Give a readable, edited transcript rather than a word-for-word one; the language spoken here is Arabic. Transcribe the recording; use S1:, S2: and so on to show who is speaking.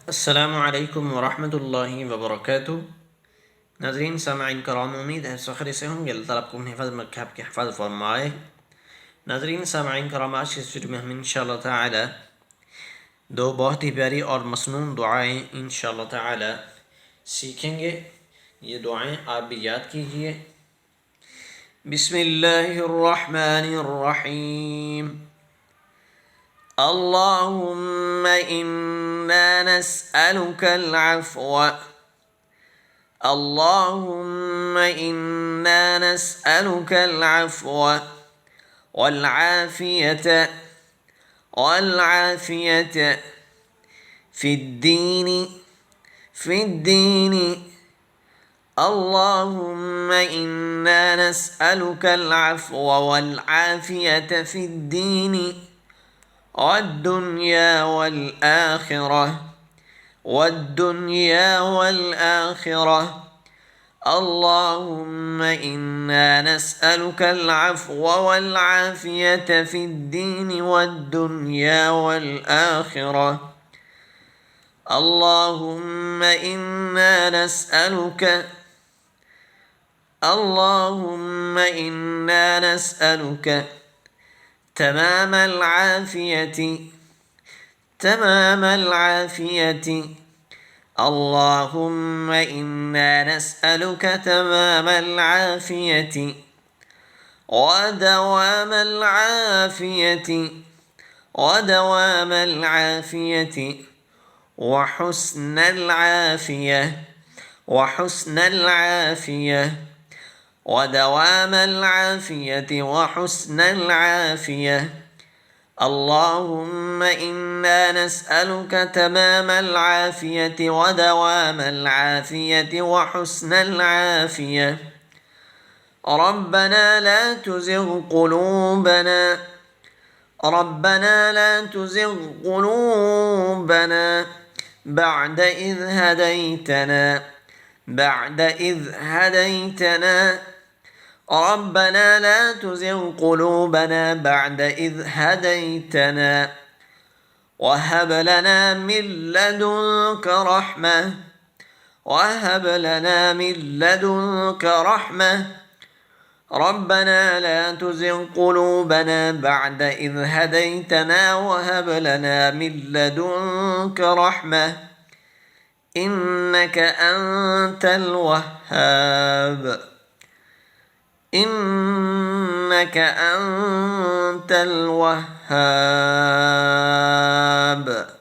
S1: अस्सलामुअलैकुम वरहमतुल्लाहि वबरकातुह। नाज़रीन सामईन कराम, उम्मीद है फ़ख्र से होंगे। अल्लाह ताला आपको अपने हिफ़्ज़ में रखे, आपकी हिफ़्ज़ फरमाए। नाज़रीन सामईन कराम, आज की इस वीडियो में हम इंशाअल्लाह ताला दो बहुत ही प्यारी और मसनून दुआएँ इंशाअल्लाह ताला सीखेंगे। ये दुआएँ आप भी याद कीजिए। बिस्मिल्लाहिर्रहमानिर्रहीम। अल्लाहुम्मा इन्ना नस्अलुकल अफ़्व। اللهم إنا نسألك العفو والعافية في الدين. اللهم إنا نسألك العفو والعافية في الدين والدنيا والآخرة. اللهم إنا نسألك العفو والعافية في الدين والدنيا والآخرة. اللهم إنا نسألك تمام العافية. اللهم إنا نسألك تمام العافية ودوام العافية وحسن العافية. اللهم إنا نسألك تمام العافية ودوام العافية وحسن العافية. ربنا لا تزغ قلوبنا بعد إذ هديتنا. ربنا لا تزغ قلوبنا بعد إذ هديتنا وهب لنا من لدنك رحمة. ربنا لا تزغ قلوبنا بعد إذ هديتنا وهب لنا من لدنك رحمة إنك أنت الوهاب.